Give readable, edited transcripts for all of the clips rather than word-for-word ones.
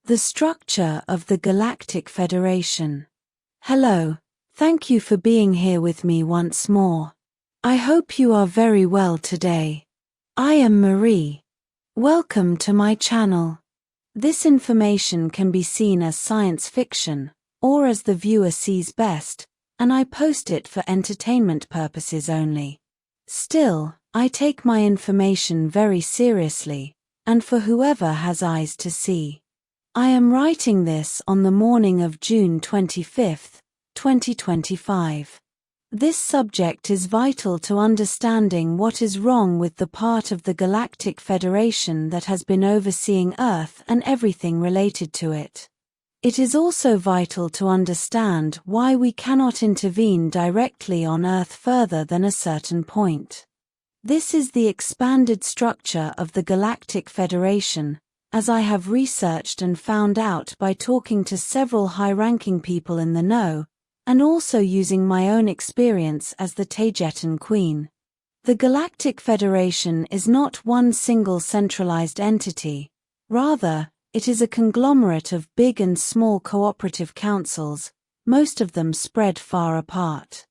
The structure of the Galactic Federation. Hello, thank you for being here with me once more. I hope you are very well today. I am Marie. Welcome to my channel. This information can be seen as science fiction, or as the viewer sees best, and I post it for entertainment purposes only. Still, I take my information very seriously, and for whoever has eyes to see. I am writing this on the morning of June 25, 2025. This subject is vital to understanding what is wrong with the part of the Galactic Federation that has been overseeing Earth and everything related to it. It is also vital to understand why we cannot intervene directly on Earth further than a certain point. This is the expanded structure of the Galactic Federation, as I have researched and found out by talking to several high-ranking people in the know, and also using my own experience as the Taygetan Queen. The Galactic Federation is not one single centralized entity, rather, it is a conglomerate of big and small cooperative councils, most of them spread far apart.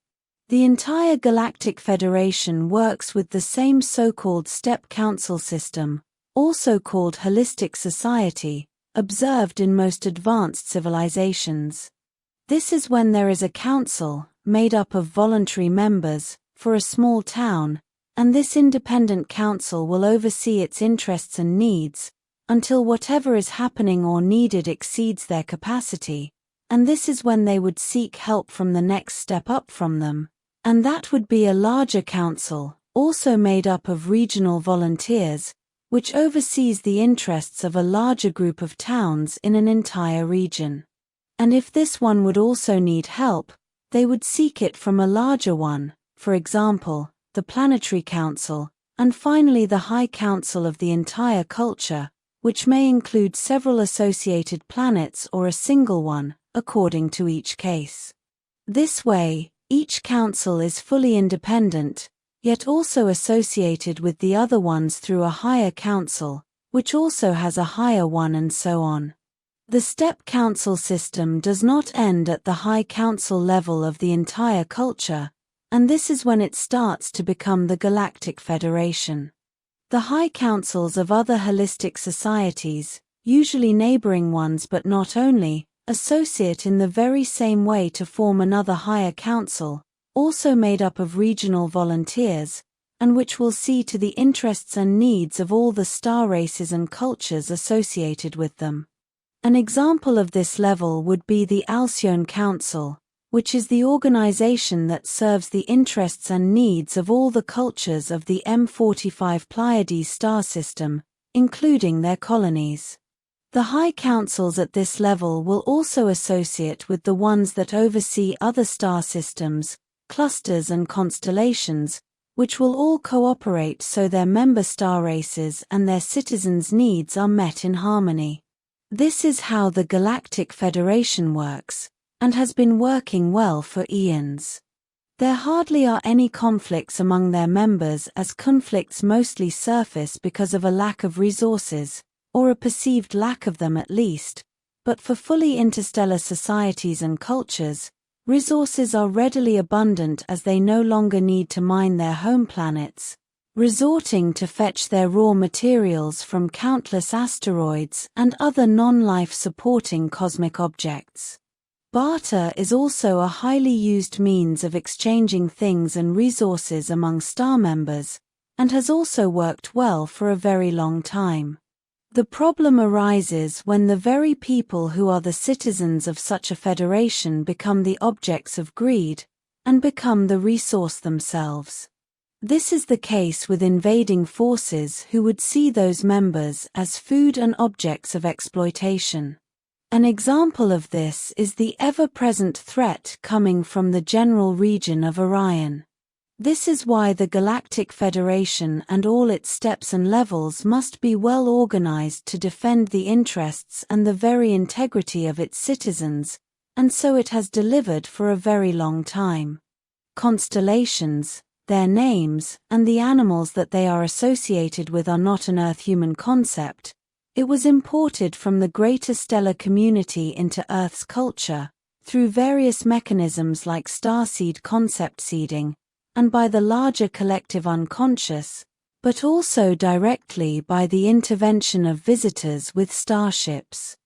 The entire Galactic Federation works with the same so-called step council system, also called holistic society, observed in most advanced civilizations. This is when there is a council, made up of voluntary members, for a small town, and this independent council will oversee its interests and needs, until whatever is happening or needed exceeds their capacity, and this is when they would seek help from the next step up from them, and that would be a larger council, also made up of regional volunteers, which oversees the interests of a larger group of towns in an entire region. And if this one would also need help, they would seek it from a larger one, for example, the Planetary Council, and finally the High Council of the entire culture, which may include several associated planets or a single one, according to each case. This way, each council is fully independent, yet also associated with the other ones through a higher council, which also has a higher one, and so on. The step council system does not end at the high council level of the entire culture, and this is when it starts to become the Galactic Federation. The high councils of other holistic societies, usually neighboring ones but not only, associate in the very same way to form another higher council, also made up of regional volunteers, and which will see to the interests and needs of all the star races and cultures associated with them. An example of this level would be the Alcyone Council, which is the organization that serves the interests and needs of all the cultures of the M45 Pleiades star system, including their colonies. The high councils at this level will also associate with the ones that oversee other star systems, clusters and constellations, which will all cooperate so their member star races and their citizens' needs are met in harmony. This is how the Galactic Federation works, and has been working well for eons. There hardly are any conflicts among their members, as conflicts mostly surface because of a lack of resources, or a perceived lack of them at least, but for fully interstellar societies and cultures, resources are readily abundant as they no longer need to mine their home planets, resorting to fetch their raw materials from countless asteroids and other non-life supporting cosmic objects. Barter is also a highly used means of exchanging things and resources among star members, and has also worked well for a very long time. The problem arises when the very people who are the citizens of such a federation become the objects of greed, and become the resource themselves. This is the case with invading forces who would see those members as food and objects of exploitation. An example of this is the ever-present threat coming from the general region of Orion. This is why the Galactic Federation and all its steps and levels must be well organized to defend the interests and the very integrity of its citizens, and so it has delivered for a very long time. Constellations, their names, and the animals that they are associated with are not an Earth-human concept, It was imported from the greater stellar community into Earth's culture, through various mechanisms like starseed concept seeding, and by the larger collective unconscious, but also directly by the intervention of visitors with starships.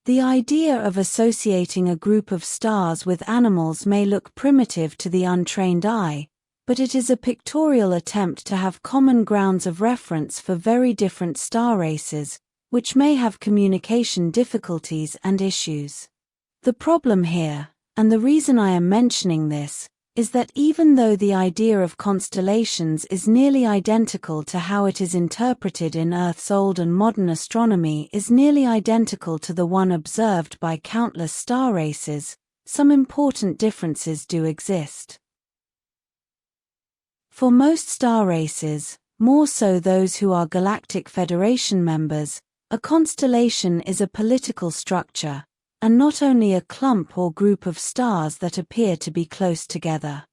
The idea of associating a group of stars with animals may look primitive to the untrained eye, but it is a pictorial attempt to have common grounds of reference for very different star races, which may have communication difficulties and issues. The problem here, and the reason I am mentioning this, is that even though the idea of constellations is nearly identical to how it is interpreted in Earth's old and modern astronomy is nearly identical to the one observed by countless star races, some important differences do exist. For most star races, more so those who are Galactic Federation members, a constellation is a political structure, and not only a clump or group of stars that appear to be close together.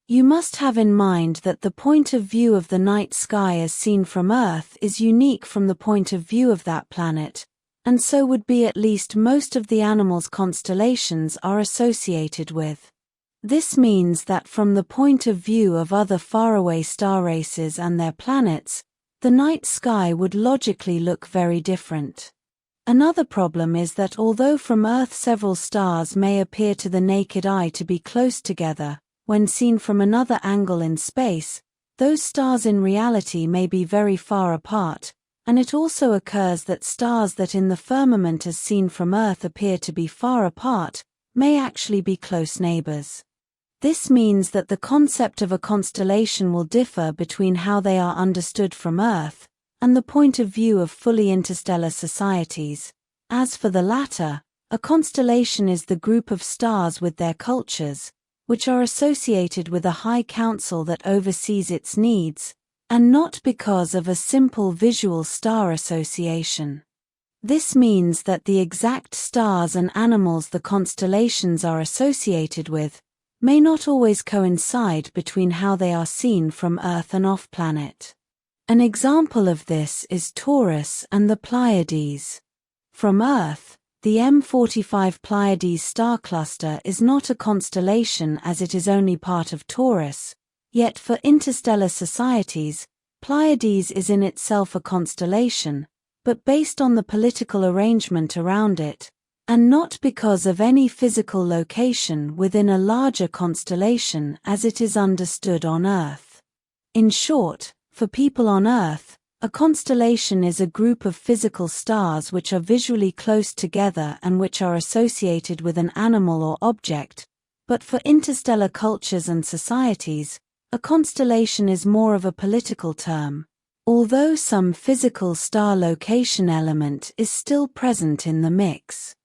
You must have in mind that the point of view of the night sky as seen from Earth is unique from the point of view of that planet, and so would be at least most of the animals constellations are associated with. This means that from the point of view of other faraway star races and their planets, the night sky would logically look very different. Another problem is that although from Earth several stars may appear to the naked eye to be close together, when seen from another angle in space, those stars in reality may be very far apart, and it also occurs that stars that in the firmament as seen from Earth appear to be far apart, may actually be close neighbors. This means that the concept of a constellation will differ between how they are understood from Earth, and the point of view of fully interstellar societies. As for the latter, a constellation is the group of stars with their cultures, which are associated with a high council that oversees its needs, and not because of a simple visual star association. This means that the exact stars and animals the constellations are associated with may not always coincide between how they are seen from Earth and off-planet. An example of this is Taurus and the Pleiades. From Earth, the M45 Pleiades star cluster is not a constellation as it is only part of Taurus, yet for interstellar societies, Pleiades is in itself a constellation, but based on the political arrangement around it, and not because of any physical location within a larger constellation as it is understood on Earth. In short, for people on Earth, a constellation is a group of physical stars which are visually close together and which are associated with an animal or object, but for interstellar cultures and societies, a constellation is more of a political term, although some physical star location element is still present in the mix.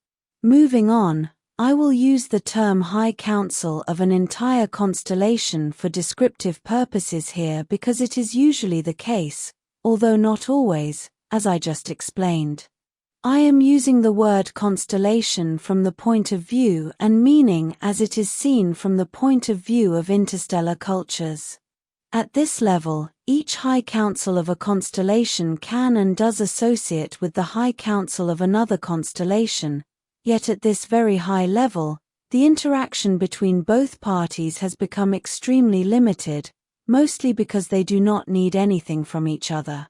Moving on, I will use the term High Council of an entire constellation for descriptive purposes here because it is usually the case, although not always, as I just explained. I am using the word constellation from the point of view and meaning as it is seen from the point of view of interstellar cultures. At this level, each High Council of a constellation can and does associate with the High Council of another constellation. Yet at this very high level, the interaction between both parties has become extremely limited, mostly because they do not need anything from each other.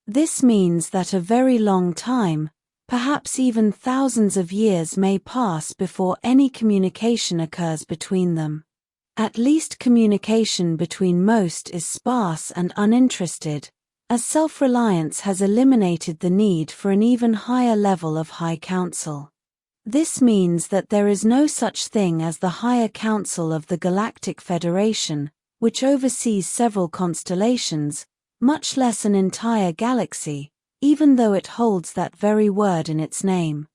This means that a very long time, perhaps even thousands of years may pass before any communication occurs between them. At least communication between most is sparse and uninterested, as self-reliance has eliminated the need for an even higher level of High Council. This means that there is no such thing as the Higher Council of the Galactic Federation, which oversees several constellations, much less an entire galaxy, even though it holds that very word in its name.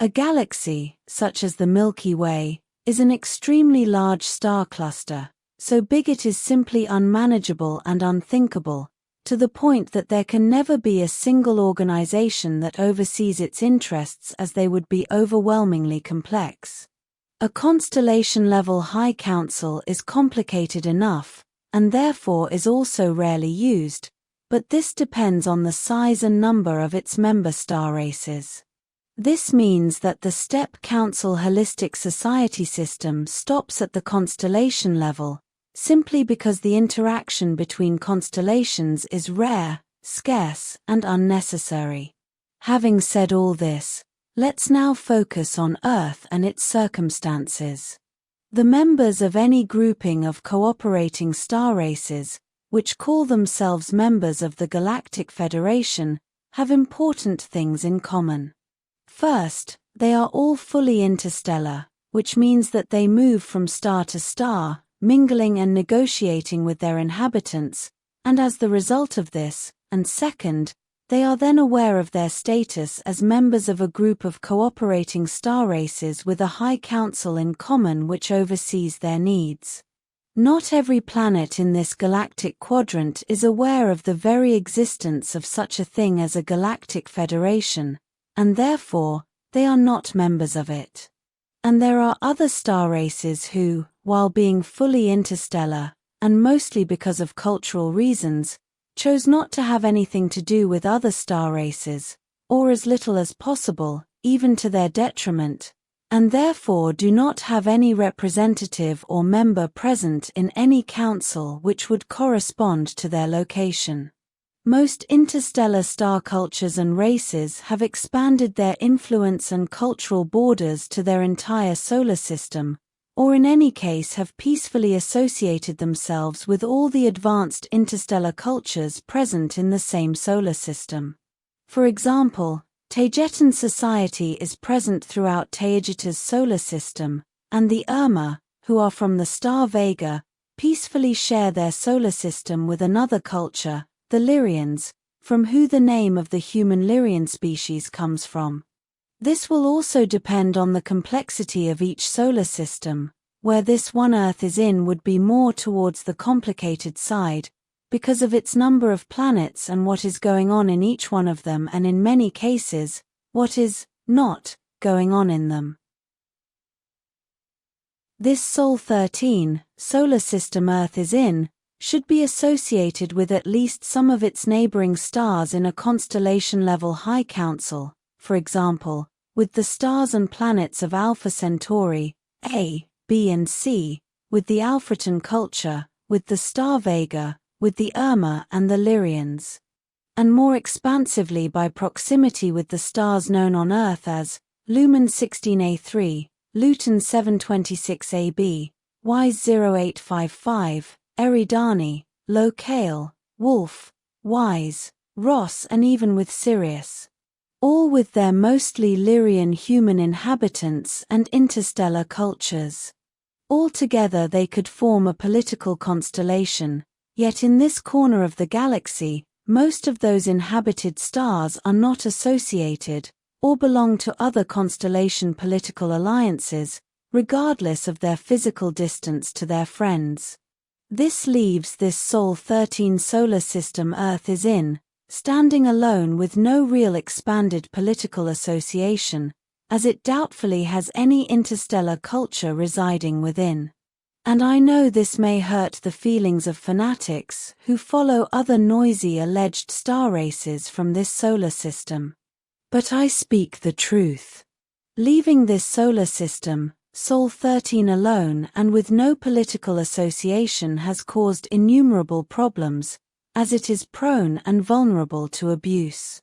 A galaxy, such as the Milky Way, is an extremely large star cluster, so big it is simply unmanageable and unthinkable, to the point that there can never be a single organization that oversees its interests as they would be overwhelmingly complex. A constellation-level High Council is complicated enough, and therefore is also rarely used, but this depends on the size and number of its member star races. This means that the Step Council Holistic Society system stops at the constellation level, simply because the interaction between constellations is rare, scarce, and unnecessary. Having said all this, let's now focus on Earth and its circumstances. The members of any grouping of cooperating star races, which call themselves members of the Galactic Federation, have important things in common. First, they are all fully interstellar, which means that they move from star to star, mingling and negotiating with their inhabitants, and as the result of this, and second, they are then aware of their status as members of a group of cooperating star races with a high council in common which oversees their needs. Not every planet in this galactic quadrant is aware of the very existence of such a thing as a galactic federation, and therefore, they are not members of it. And there are other star races who, while being fully interstellar, and mostly because of cultural reasons, chose not to have anything to do with other star races, or as little as possible, even to their detriment, and therefore do not have any representative or member present in any council which would correspond to their location. Most interstellar star cultures and races have expanded their influence and cultural borders to their entire solar system, or in any case have peacefully associated themselves with all the advanced interstellar cultures present in the same solar system. For example, Taygetan society is present throughout Taygeta's solar system, and the Urmah, who are from the star Vega, peacefully share their solar system with another culture, the Lyrians, from who the name of the human Lyrian species comes from. This will also depend on the complexity of each solar system, where this one Earth is in would be more towards the complicated side, because of its number of planets and what is going on in each one of them, and in many cases, what is not going on in them. This Sol 13, solar system Earth is in, should be associated with at least some of its neighboring stars in a constellation-level high council, for example, with the stars and planets of Alpha Centauri, A, B and C, with the Alphaton culture, with the star Vega, with the Urmah and the Lyrians. And more expansively by proximity with the stars known on Earth as Lumen 16A3, Luton 726AB, WISE 0855, Eridani, Locale, Wolf, Wise, Ross, and even with Sirius. All with their mostly Lyrian human inhabitants and interstellar cultures. Altogether they could form a political constellation, yet in this corner of the galaxy, most of those inhabited stars are not associated, or belong to other constellation political alliances, regardless of their physical distance to their friends. This leaves this Sol 13 solar system Earth is in, standing alone with no real expanded political association, as it doubtfully has any interstellar culture residing within. And I know this may hurt the feelings of fanatics who follow other noisy alleged star races from this solar system. But I speak the truth. Leaving this solar system, Sol 13 alone and with no political association has caused innumerable problems, as it is prone and vulnerable to abuse.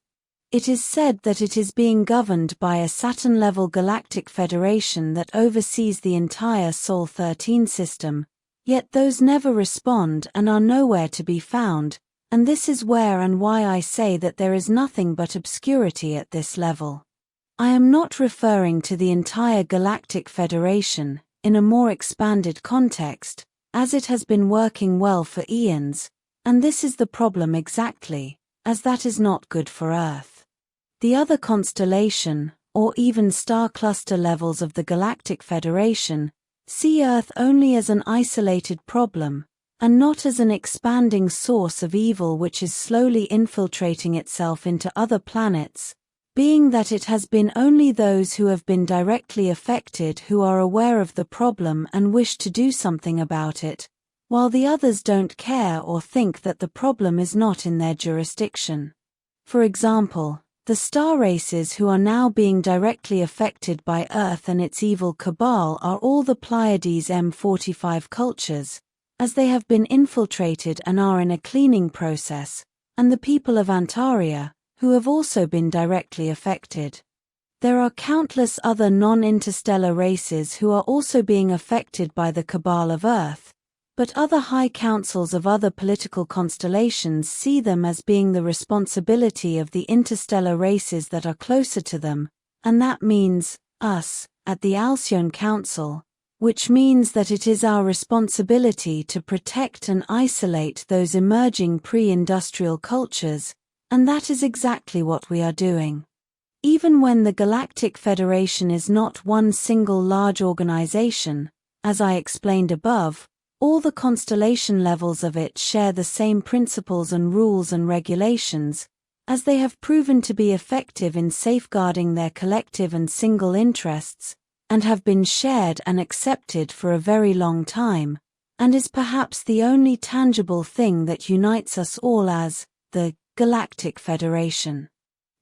It is said that it is being governed by a Saturn-level galactic federation that oversees the entire Sol 13 system, yet those never respond and are nowhere to be found, and this is where and why I say that there is nothing but obscurity at this level. I am not referring to the entire Galactic Federation, in a more expanded context, as it has been working well for eons, and this is the problem exactly, as that is not good for Earth. The other constellation, or even star cluster levels of the Galactic Federation, see Earth only as an isolated problem, and not as an expanding source of evil which is slowly infiltrating itself into other planets, being that it has been only those who have been directly affected who are aware of the problem and wish to do something about it, while the others don't care or think that the problem is not in their jurisdiction. For example, the star races who are now being directly affected by Earth and its evil cabal are all the Pleiades M45 cultures, as they have been infiltrated and are in a cleaning process, and the people of Antaria, who have also been directly affected. There are countless other non-interstellar races who are also being affected by the cabal of Earth, but other high councils of other political constellations see them as being the responsibility of the interstellar races that are closer to them, and that means us, at the Alcyone Council, which means that it is our responsibility to protect and isolate those emerging pre-industrial cultures, and that is exactly what we are doing. Even when the Galactic Federation is not one single large organization, as I explained above, all the constellation levels of it share the same principles and rules and regulations, as they have proven to be effective in safeguarding their collective and single interests, and have been shared and accepted for a very long time, and is perhaps the only tangible thing that unites us all as the Galactic Federation.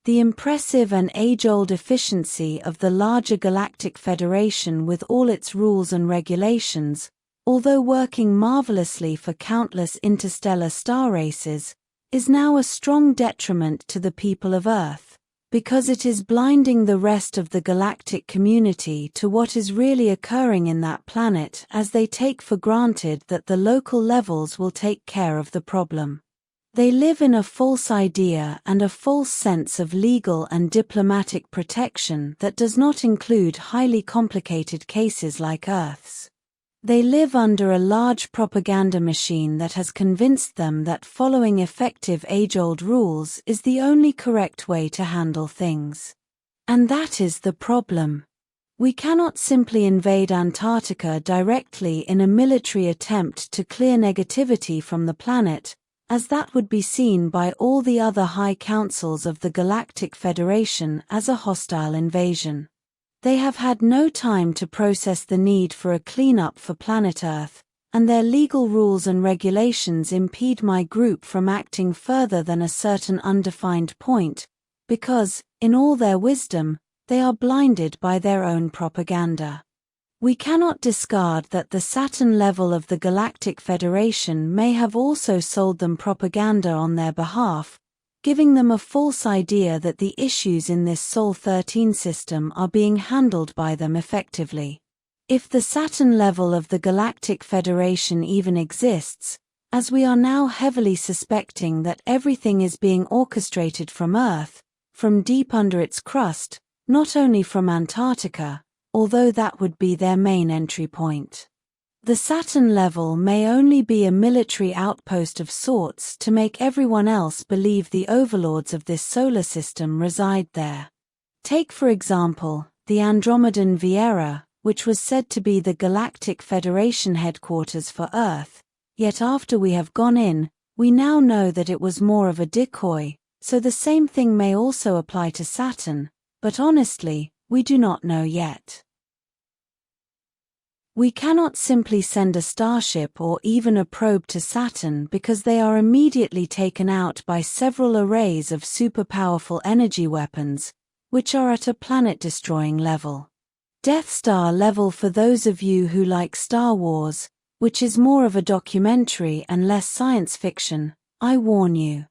The impressive and age-old efficiency of the larger Galactic Federation with all its rules and regulations, although working marvelously for countless interstellar star races, is now a strong detriment to the people of Earth, because it is blinding the rest of the galactic community to what is really occurring in that planet, as they take for granted that the local levels will take care of the problem. They live in a false idea and a false sense of legal and diplomatic protection that does not include highly complicated cases like Earth's. They live under a large propaganda machine that has convinced them that following effective age-old rules is the only correct way to handle things. And that is the problem. We cannot simply invade Antarctica directly in a military attempt to clear negativity from the planet, as that would be seen by all the other high councils of the Galactic Federation as a hostile invasion. They have had no time to process the need for a cleanup for planet Earth, and their legal rules and regulations impede my group from acting further than a certain undefined point, because, in all their wisdom, they are blinded by their own propaganda. We cannot discard that the Saturn level of the Galactic Federation may have also sold them propaganda on their behalf, giving them a false idea that the issues in this Sol 13 system are being handled by them effectively. If the Saturn level of the Galactic Federation even exists, as we are now heavily suspecting that everything is being orchestrated from Earth, from deep under its crust, not only from Antarctica, although that would be their main entry point. The Saturn level may only be a military outpost of sorts to make everyone else believe the overlords of this solar system reside there. Take for example, the Andromedan Vieira, which was said to be the Galactic Federation headquarters for Earth, yet after we have gone in, we now know that it was more of a decoy, so the same thing may also apply to Saturn, but honestly, we do not know yet. We cannot simply send a starship or even a probe to Saturn because they are immediately taken out by several arrays of super-powerful energy weapons, which are at a planet-destroying level. Death Star level for those of you who like Star Wars, which is more of a documentary and less science fiction, I warn you.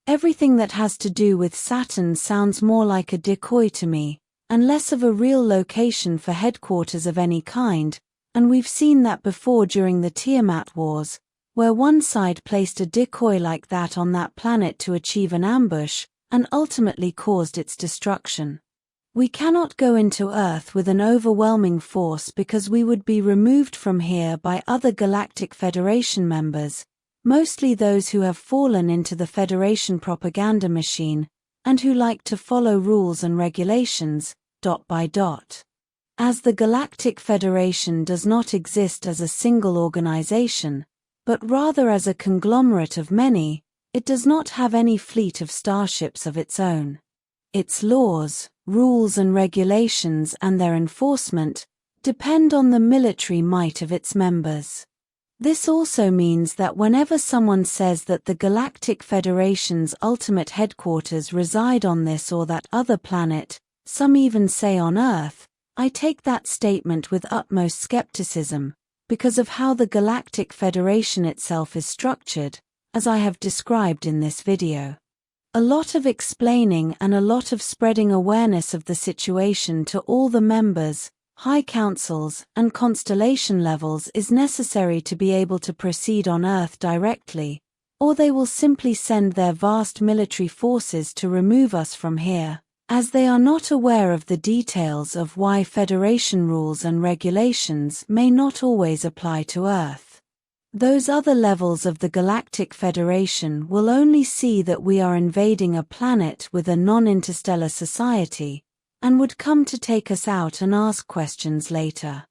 Everything that has to do with Saturn sounds more like a decoy to me, and less of a real location for headquarters of any kind, and we've seen that before during the Tiamat Wars, where one side placed a decoy like that on that planet to achieve an ambush, and ultimately caused its destruction. We cannot go into Earth with an overwhelming force because we would be removed from here by other Galactic Federation members, mostly those who have fallen into the Federation propaganda machine, and who like to follow rules and regulations, by. As the Galactic Federation does not exist as a single organization, but rather as a conglomerate of many, it does not have any fleet of starships of its own. Its laws, rules and regulations and their enforcement depend on the military might of its members. This also means that whenever someone says that the Galactic Federation's ultimate headquarters reside on this or that other planet, some even say on Earth, I take that statement with utmost skepticism, because of how the Galactic Federation itself is structured, as I have described in this video. A lot of explaining and a lot of spreading awareness of the situation to all the members, high councils, and constellation levels is necessary to be able to proceed on Earth directly, or they will simply send their vast military forces to remove us from here, as they are not aware of the details of why Federation rules and regulations may not always apply to Earth. Those other levels of the Galactic Federation will only see that we are invading a planet with a non-interstellar society, and would come to take us out and ask questions later.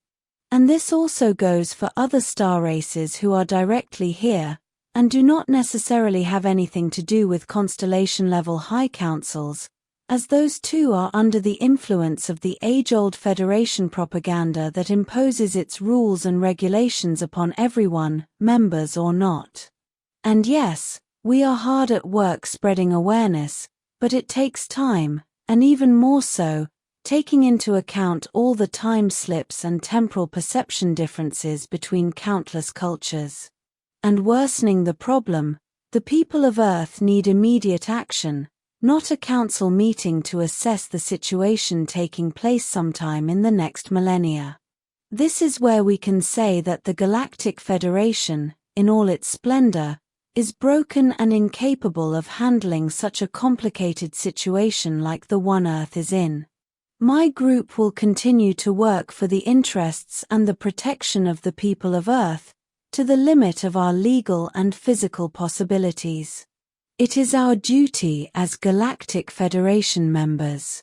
And this also goes for other star races who are directly here, and do not necessarily have anything to do with constellation-level high councils, as those too are under the influence of the age-old Federation propaganda that imposes its rules and regulations upon everyone, members or not. And yes, we are hard at work spreading awareness, but it takes time, and even more so, taking into account all the time slips and temporal perception differences between countless cultures. And worsening the problem, the people of Earth need immediate action, not a council meeting to assess the situation taking place sometime in the next millennia. This is where we can say that the Galactic Federation, in all its splendor, is broken and incapable of handling such a complicated situation like the one Earth is in. My group will continue to work for the interests and the protection of the people of Earth, to the limit of our legal and physical possibilities. It is our duty as Galactic Federation members.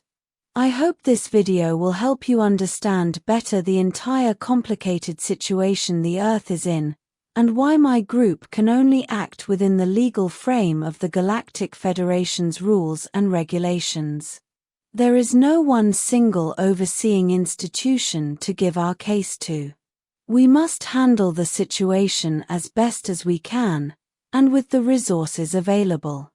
I hope this video will help you understand better the entire complicated situation the Earth is in, and why my group can only act within the legal frame of the Galactic Federation's rules and regulations. There is no one single overseeing institution to give our case to. We must handle the situation as best as we can, and with the resources available.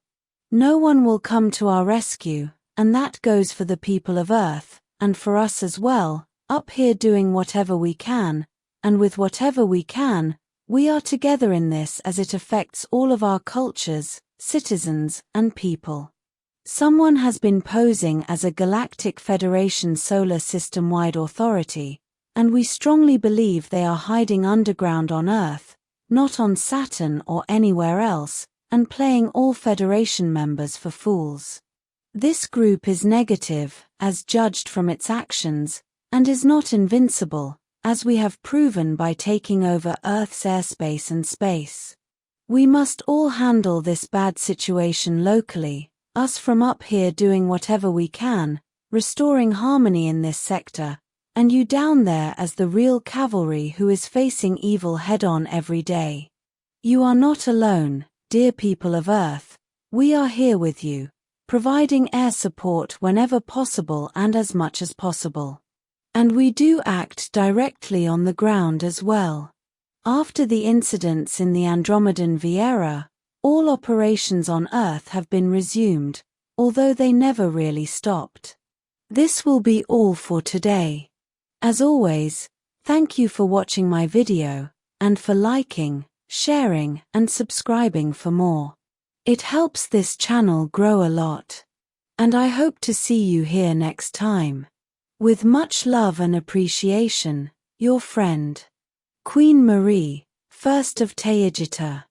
No one will come to our rescue, and that goes for the people of Earth, and for us as well, up here doing whatever we can, and with whatever we can, we are together in this as it affects all of our cultures, citizens, and people. Someone has been posing as a Galactic Federation solar system-wide authority, and we strongly believe they are hiding underground on Earth, not on Saturn or anywhere else, and playing all Federation members for fools. This group is negative, as judged from its actions, and is not invincible, as we have proven by taking over Earth's airspace and space. We must all handle this bad situation locally, us from up here doing whatever we can, restoring harmony in this sector, and you down there as the real cavalry who is facing evil head-on every day. You are not alone, dear people of Earth. We are here with you, providing air support whenever possible and as much as possible. And we do act directly on the ground as well. After the incidents in the Andromedan Vieira, all operations on Earth have been resumed, although they never really stopped. This will be all for today. As always, thank you for watching my video, and for liking, sharing, and subscribing for more. It helps this channel grow a lot. And I hope to see you here next time. With much love and appreciation, your friend, Queen Marie, 1st of Taygeta.